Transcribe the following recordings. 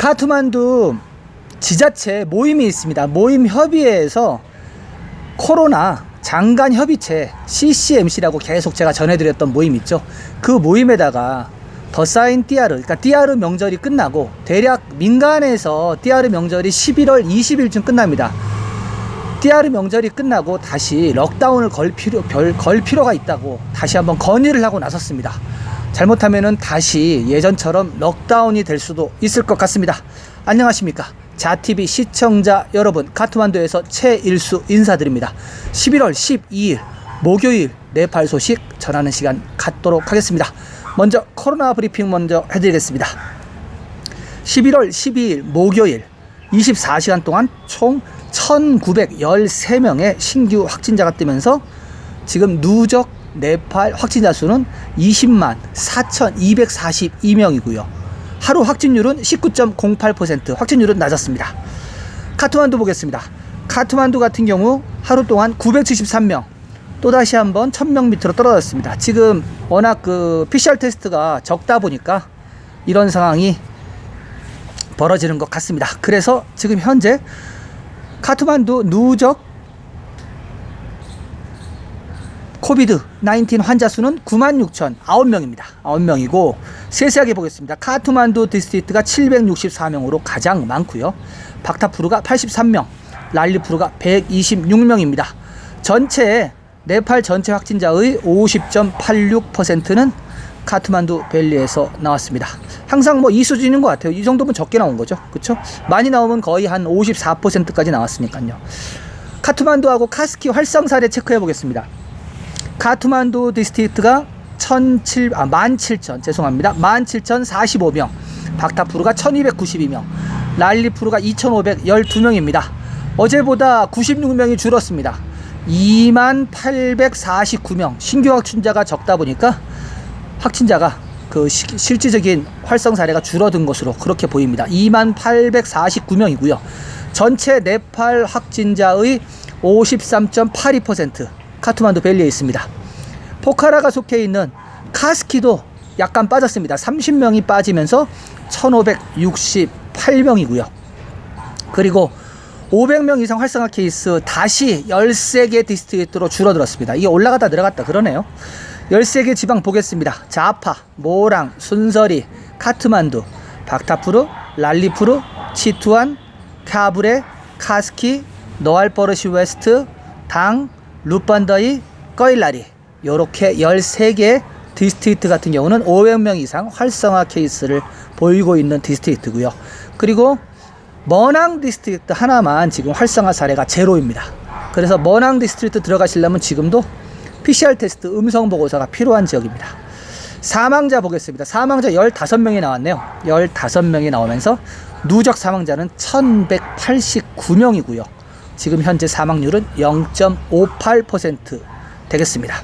카트만두 지자체 모임이 있습니다. 모임 협의회에서 코로나 장관협의체 CCMC라고 계속 제가 전해드렸던 모임 있죠. 그 모임에다가 더 쌓인 띠아르, 그러니까 띠아르 명절이 끝나고 대략 민간에서 띠아르 명절이 11월 20일쯤 끝납니다. 띠아르 명절이 끝나고 다시 럭다운을 걸 필요가 있다고 다시 한번 건의를 하고 나섰습니다. 잘못하면은 다시 예전처럼 럭다운이 될 수도 있을 것 같습니다. 안녕하십니까, 자TV 시청자 여러분, 카트만두에서 최일수 인사드립니다. 11월 12일 목요일 네팔 소식 전하는 시간 갖도록 하겠습니다. 먼저 코로나 브리핑 먼저 해드리겠습니다. 11월 12일 목요일 24시간 동안 총 1913명의 신규 확진자가 뜨면서 지금 누적 네팔 확진자 수는 20만 4,242명이고요. 하루 확진율은 19.08%, 확진율은 낮았습니다. 카트만두 보겠습니다. 카트만두 같은 경우 하루 동안 973명, 또다시 한번 1000명 밑으로 떨어졌습니다. 지금 워낙 PCR 테스트가 적다 보니까 이런 상황이 벌어지는 것 같습니다. 그래서 지금 현재 카트만두 누적 코비드-19 환자 수는 96,009명입니다. 9명이고, 세세하게 보겠습니다. 카트만두 디스트릭트가 764명으로 가장 많고요. 박타푸르가 83명, 랄리푸르가 126명입니다. 네팔 전체 확진자의 50.86%는 카트만두 밸리에서 나왔습니다. 항상 이 수준인 것 같아요. 이 정도면 적게 나온 거죠. 그쵸? 많이 나오면 거의 한 54%까지 나왔으니까요. 카트만두하고 카스키 활성 사례 체크해 보겠습니다. 카트만두 디스트릭트가 17,045명, 박타푸르가 1292명, 랄리푸르가 2512명입니다. 어제보다 96명이 줄었습니다. 2849명, 신규 확진자가 적다 보니까 확진자가 실질적인 활성 사례가 줄어든 것으로 그렇게 보입니다. 2849명이고요. 전체 네팔 확진자의 53.82% 카트만두 밸리에 있습니다. 포카라가 속해 있는 카스키도 약간 빠졌습니다. 30명이 빠지면서 1568명이고요. 그리고 500명 이상 활성화 케이스 다시 13개 디스트릭트로 줄어들었습니다. 이게 올라갔다 내려갔다 그러네요. 13개 지방 보겠습니다. 자파, 모랑, 순서리, 카트만두, 박타푸르, 랄리푸르, 치투안, 카브레, 카스키, 노알버르시 웨스트, 당, 루판더이, 꺼일라리, 요렇게 13개 디스트릭트 같은 경우는 500명 이상 활성화 케이스를 보이고 있는 디스트릭트고요. 그리고 머낭 디스트릭트 하나만 지금 활성화 사례가 제로입니다. 그래서 머낭 디스트릭트 들어가시려면 지금도 PCR 테스트 음성 보고서가 필요한 지역입니다. 사망자 보겠습니다. 사망자 15명이 나왔네요. 15명이 나오면서 누적 사망자는 1189명이고요. 지금 현재 사망률은 0.58% 되겠습니다.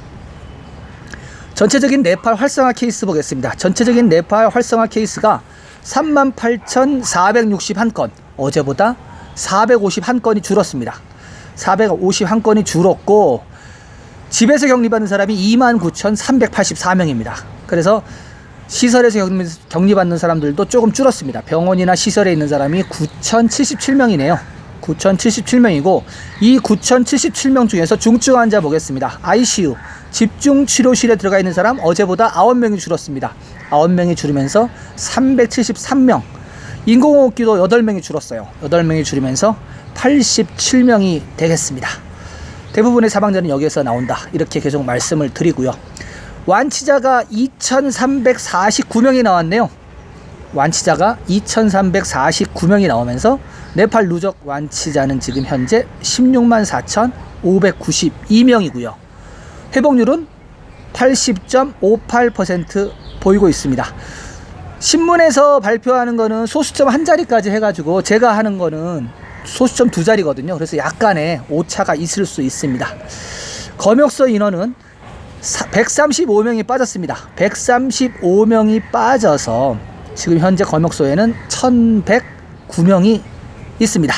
전체적인 네팔 활성화 케이스 보겠습니다. 전체적인 네팔 활성화 케이스가 38,461건, 어제보다 451건이 줄었습니다. 451건이 줄었고, 집에서 격리받는 사람이 29,384명입니다. 그래서 시설에서 격리받는 사람들도 조금 줄었습니다. 병원이나 시설에 있는 사람이 9,077명이네요. 9,077명이고, 이 9,077명 중에서 중증 환자 보겠습니다. ICU, 집중치료실에 들어가 있는 사람 어제보다 9명이 줄었습니다. 9명이 줄으면서 373명. 인공호흡기도 8명이 줄었어요. 8명이 줄이면서 87명이 되겠습니다. 대부분의 사망자는 여기에서 나온다, 이렇게 계속 말씀을 드리고요. 완치자가 2,349명이 나왔네요. 완치자가 2,349명이 나오면서 네팔 누적 완치자는 지금 현재 16만 4,592명이고요. 회복률은 80.58% 보이고 있습니다. 신문에서 발표하는 거는 소수점 한 자리까지 해가지고 제가 하는 거는 소수점 2자리거든요. 그래서 약간의 오차가 있을 수 있습니다. 검역소 인원은 135명이 빠졌습니다. 135명이 빠져서 지금 현재 검역소에는 1109명이 있습니다.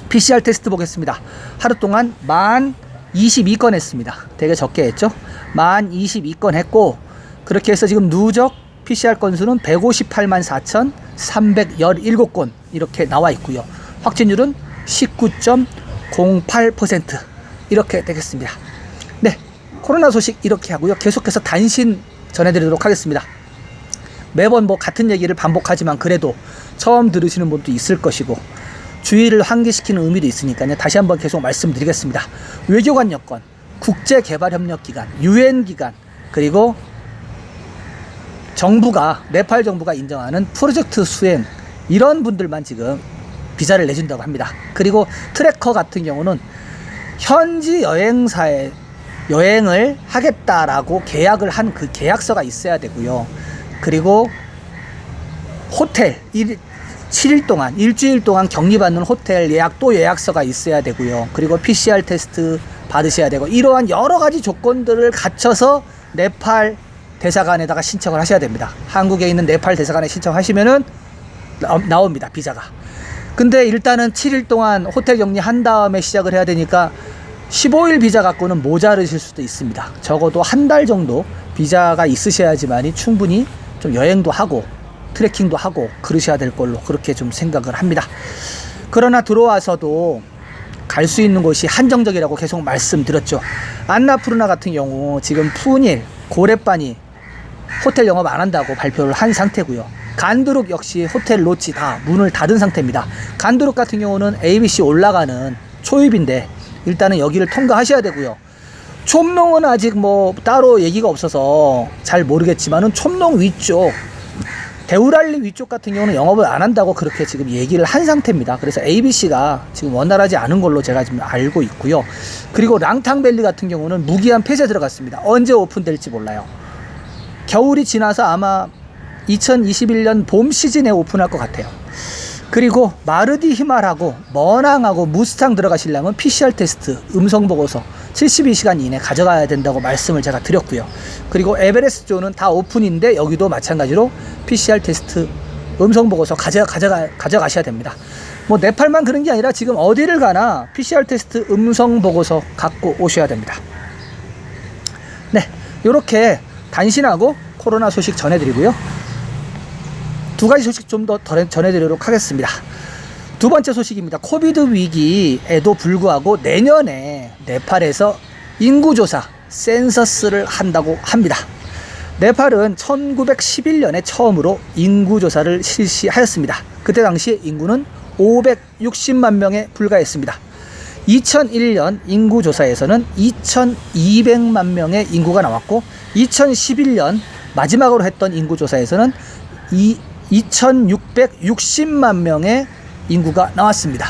PCR 테스트 보겠습니다. 하루 동안 1022건 했습니다. 되게 적게 했죠. 1022건 했고, 그렇게 해서 지금 누적 PCR 건수는 158만 4,317건 이렇게 나와 있고요. 확진율은 19.08% 이렇게 되겠습니다. 네, 코로나 소식 이렇게 하고요. 계속해서 단신 전해드리도록 하겠습니다. 매번 뭐 같은 얘기를 반복하지만 그래도 처음 들으시는 분도 있을 것이고 주의를 환기시키는 의미도 있으니까요. 다시 한번 계속 말씀드리겠습니다. 외교관 여건, 국제개발협력기관, 유엔기관, 그리고 정부가, 네팔 정부가 인정하는 프로젝트 수행, 이런 분들만 지금 비자를 내준다고 합니다. 그리고 트래커 같은 경우는 현지 여행사에 여행을 하겠다라고 계약을 한 그 계약서가 있어야 되고요. 그리고 호텔 7일 동안, 일주일 동안 격리받는 호텔 예약도 예약서가 있어야 되고요. 그리고 PCR 테스트 받으셔야 되고, 이러한 여러 가지 조건들을 갖춰서 네팔 대사관에다가 신청을 하셔야 됩니다. 한국에 있는 네팔 대사관에 신청하시면은 나옵니다, 비자가. 근데 일단은 7일 동안 호텔 격리 한 다음에 시작을 해야 되니까 15일 비자 갖고는 모자르실 수도 있습니다. 적어도 한 달 정도 비자가 있으셔야지만이 충분히 좀 여행도 하고 트레킹도 하고 그러셔야 될 걸로 그렇게 좀 생각을 합니다. 그러나 들어와서도 갈 수 있는 곳이 한정적이라고 계속 말씀드렸죠. 안나푸르나 같은 경우 지금 푸닐, 고레빠니 호텔 영업 안 한다고 발표를 한 상태고요. 간두룩 역시 호텔 로지 다 문을 닫은 상태입니다. 간두룩 같은 경우는 ABC 올라가는 초입인데 일단은 여기를 통과하셔야 되고요. 촘농은 아직 뭐 따로 얘기가 없어서 잘 모르겠지만은 촘농 위쪽, 데우랄리 위쪽 같은 경우는 영업을 안 한다고 그렇게 지금 얘기를 한 상태입니다. 그래서 ABC가 지금 원활하지 않은 걸로 제가 지금 알고 있고요. 그리고 랑탕밸리 같은 경우는 무기한 폐쇄 들어갔습니다. 언제 오픈될지 몰라요. 겨울이 지나서 아마 2021년 봄 시즌에 오픈할 것 같아요. 그리고 마르디 히말하고 머낭하고 무스탕 들어가시려면 PCR 테스트 음성 보고서 72시간 이내 가져가야 된다고 말씀을 제가 드렸고요. 그리고 에베레스트 존은 다 오픈인데 여기도 마찬가지로 PCR 테스트 음성 보고서 가져가셔야 됩니다. 뭐 네팔만 그런 게 아니라 지금 어디를 가나 PCR 테스트 음성 보고서 갖고 오셔야 됩니다. 네, 이렇게 단신하고 코로나 소식 전해드리고요. 두 가지 소식 좀 더 전해드리도록 하겠습니다. 두 번째 소식입니다. 코비드 위기에도 불구하고 내년에 네팔에서 인구조사 센서스를 한다고 합니다. 네팔은 1911년에 처음으로 인구조사를 실시하였습니다. 그때 당시 인구는 560만 명에 불과했습니다. 2001년 인구조사에서는 2200만 명의 인구가 나왔고 2011년 마지막으로 했던 인구조사에서는 2660만 명의 인구가 나왔습니다.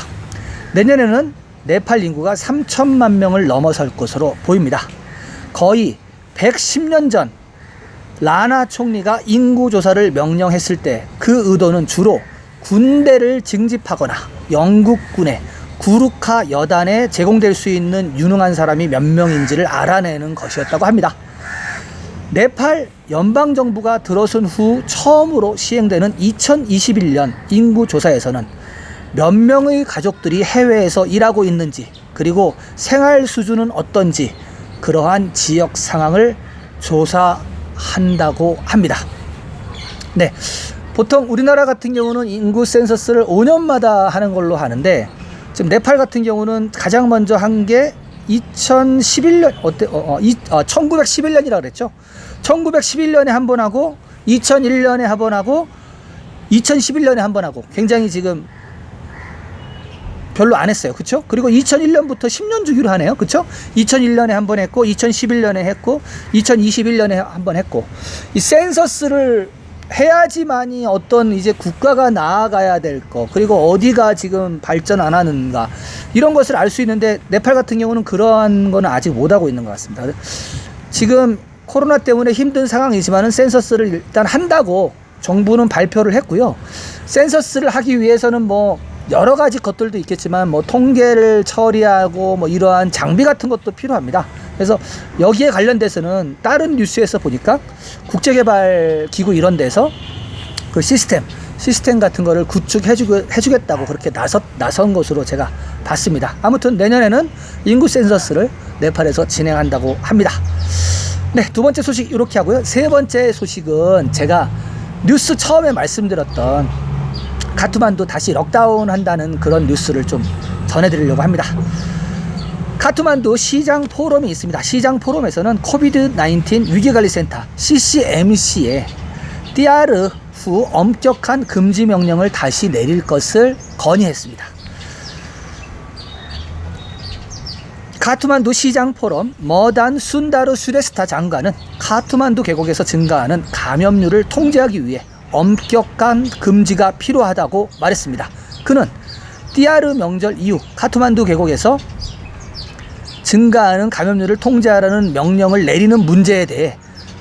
내년에는 네팔 인구가 3천만 명을 넘어설 것으로 보입니다. 거의 110년 전 라나 총리가 인구조사를 명령했을 때 그 의도는 주로 군대를 징집하거나 영국군의 구루카 여단에 제공될 수 있는 유능한 사람이 몇 명인지를 알아내는 것이었다고 합니다. 네팔 연방정부가 들어선 후 처음으로 시행되는 2021년 인구조사에서는 몇 명의 가족들이 해외에서 일하고 있는지, 그리고 생활 수준은 어떤지 그러한 지역 상황을 조사한다고 합니다. 네, 보통 우리나라 같은 경우는 인구 센서스를 5년마다 하는 걸로 하는데 지금 네팔 같은 경우는 가장 먼저 한 게 2011년 1911년이라고 그랬죠. 1911년에 한 번 하고 2001년에 한 번 하고 2011년에 한 번 하고 굉장히 지금 별로 안 했어요. 그렇죠? 그리고 2001년부터 10년 주기로 하네요. 그렇죠? 2001년에 한 번 했고 2011년에 했고 2021년에 한 번 했고, 이 센서스를 해야지만이 어떤 이제 국가가 나아가야 될 거, 그리고 어디가 지금 발전 안 하는가 이런 것을 알 수 있는데 네팔 같은 경우는 그러한 거는 아직 못 하고 있는 것 같습니다. 지금 코로나 때문에 힘든 상황이지만은 센서스를 일단 한다고 정부는 발표를 했고요. 센서스를 하기 위해서는 뭐 여러 가지 것들도 있겠지만 뭐 통계를 처리하고 뭐 이러한 장비 같은 것도 필요합니다. 그래서 여기에 관련돼서는 다른 뉴스에서 보니까 국제개발기구 이런 데서 그 시스템 같은 거를 구축해주겠다고 그렇게 나선 것으로 제가 봤습니다. 아무튼 내년에는 인구 센서스를 네팔에서 진행한다고 합니다. 네, 두 번째 소식 이렇게 하고요. 세 번째 소식은 제가 뉴스 처음에 말씀드렸던 카트만두 다시 럭다운 한다는 그런 뉴스를 좀 전해드리려고 합니다. 카트만두 시장 포럼이 있습니다. 시장 포럼에서는 코비드-19 위기관리센터 CCMC에 띠아르 후 엄격한 금지 명령을 다시 내릴 것을 건의했습니다. 카트만두 시장 포럼 머단 순다르 슈레스타 장관은 카트만두 계곡에서 증가하는 감염률을 통제하기 위해 엄격한 금지가 필요하다고 말했습니다. 그는 띠아르 명절 이후 카트만두 계곡에서 증가하는 감염률을 통제하라는 명령을 내리는 문제에 대해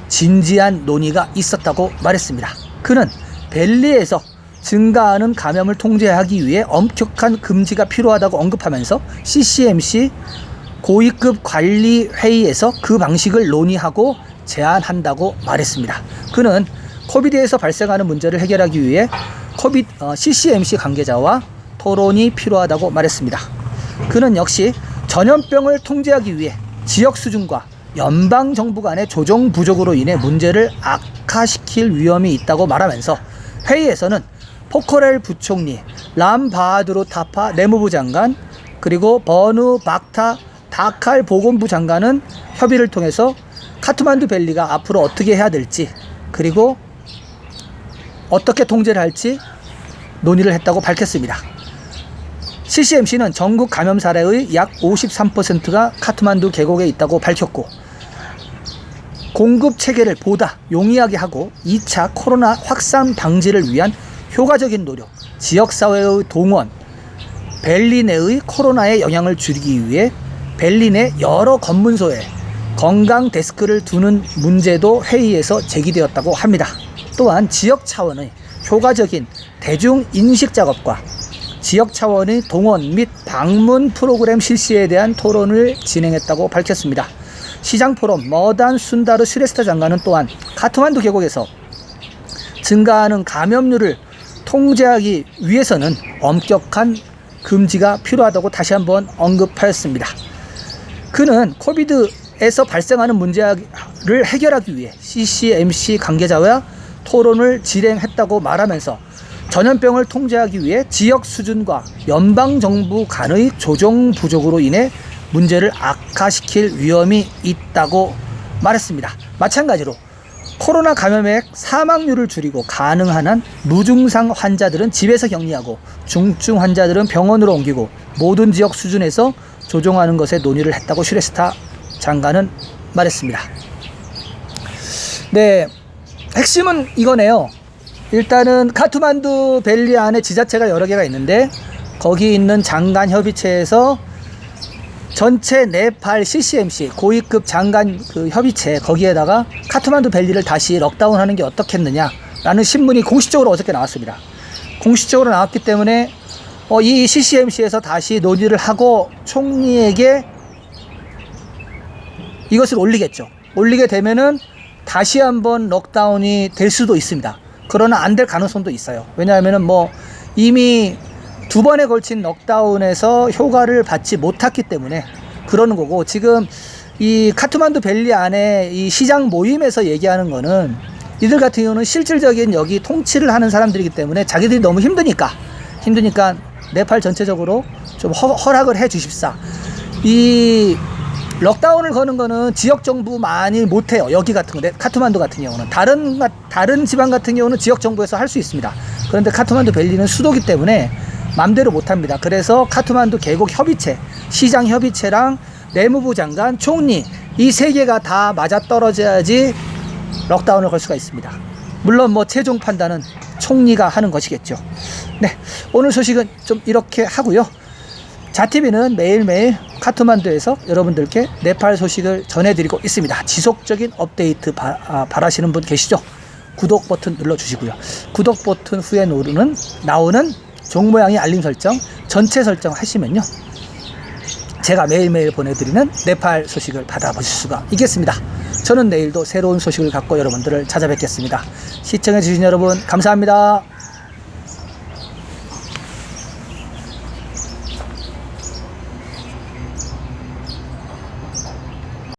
진지한 논의가 있었다고 말했습니다. 그는 벨리에서 증가하는 감염을 통제하기 위해 엄격한 금지가 필요하다고 언급하면서 CCMC 고위급 관리 회의에서 그 방식을 논의하고 제안한다고 말했습니다. 그는 코비드에서 발생하는 문제를 해결하기 위해 CCMC 관계자와 토론이 필요하다고 말했습니다. 그는 역시 전염병을 통제하기 위해 지역 수준과 연방정부 간의 조정 부족으로 인해 문제를 악화시킬 위험이 있다고 말하면서 회의에서는 포커렐 부총리, 람바하두르 타파 내무부 장관, 그리고 버누 박타 다칼 보건부 장관은 협의를 통해서 카트만두 밸리가 앞으로 어떻게 해야 될지, 그리고 어떻게 통제를 할지 논의를 했다고 밝혔습니다. CCMC는 전국 감염 사례의 약 53%가 카트만두 계곡에 있다고 밝혔고, 공급 체계를 보다 용이하게 하고 2차 코로나 확산 방지를 위한 효과적인 노력, 지역사회의 동원, 벨리 내의 코로나의 영향을 줄이기 위해 벨리 내 여러 검문소에 건강 데스크를 두는 문제도 회의에서 제기되었다고 합니다. 또한 지역 차원의 효과적인 대중 인식 작업과 지역 차원의 동원 및 방문 프로그램 실시에 대한 토론을 진행했다고 밝혔습니다. 시장 포럼 머단 순다르 슈레스타 장관은 또한 카트만두 계곡에서 증가하는 감염률을 통제하기 위해서는 엄격한 금지가 필요하다고 다시 한번 언급하였습니다. 그는 코비드에서 발생하는 문제를 해결하기 위해 CCMC 관계자와 토론을 진행했다고 말하면서 전염병을 통제하기 위해 지역 수준과 연방정부 간의 조정 부족으로 인해 문제를 악화시킬 위험이 있다고 말했습니다. 마찬가지로 코로나 감염의 사망률을 줄이고 가능한 한 무증상 환자들은 집에서 격리하고 중증 환자들은 병원으로 옮기고 모든 지역 수준에서 조정하는 것에 논의를 했다고 슈레스타 장관은 말했습니다. 네, 핵심은 이거네요. 일단은 카트만두 밸리 안에 지자체가 여러 개가 있는데 거기 있는 장관 협의체에서 전체 네팔 CCMC 고위급 장관 그 협의체 거기에다가 카트만두 밸리를 다시 럭다운하는 게 어떻겠느냐라는 신문이 공식적으로 어저께 나왔습니다. 공식적으로 나왔기 때문에 이 CCMC에서 다시 논의를 하고 총리에게 이것을 올리겠죠. 올리게 되면은 다시 한번 럭다운이 될 수도 있습니다. 그러나 안 될 가능성도 있어요. 왜냐하면은 이미 2번에 걸친 럭다운에서 효과를 받지 못했기 때문에 그러는 거고, 지금 이 카트만두 밸리 안에 이 시장 모임에서 얘기하는 거는 이들 같은 경우는 실질적인 여기 통치를 하는 사람들이기 때문에 자기들이 너무 힘드니까 네팔 전체적으로 좀 허락을 해 주십사. 이 럭다운을 거는 거는 지역 정부 많이 못해요. 여기 같은 거, 카트만두 같은 경우는 다른 지방 같은 경우는 지역 정부에서 할 수 있습니다. 그런데 카트만두 밸리는 수도기 때문에 맘대로 못합니다. 그래서 카트만두 계곡 협의체, 시장 협의체랑 내무부 장관, 총리 이 세 개가 다 맞아떨어져야지 럭다운을 걸 수가 있습니다. 물론 최종 판단은 총리가 하는 것이겠죠. 네, 오늘 소식은 좀 이렇게 하고요. 자TV는 매일매일 카트만두에서 여러분들께 네팔 소식을 전해드리고 있습니다. 지속적인 업데이트 바라시는 분 계시죠? 구독 버튼 눌러주시고요. 구독 버튼 후에 나오는 종 모양의 알림 설정, 전체 설정 하시면요, 제가 매일매일 보내드리는 네팔 소식을 받아보실 수가 있겠습니다. 저는 내일도 새로운 소식을 갖고 여러분들을 찾아뵙겠습니다. 시청해주신 여러분 감사합니다.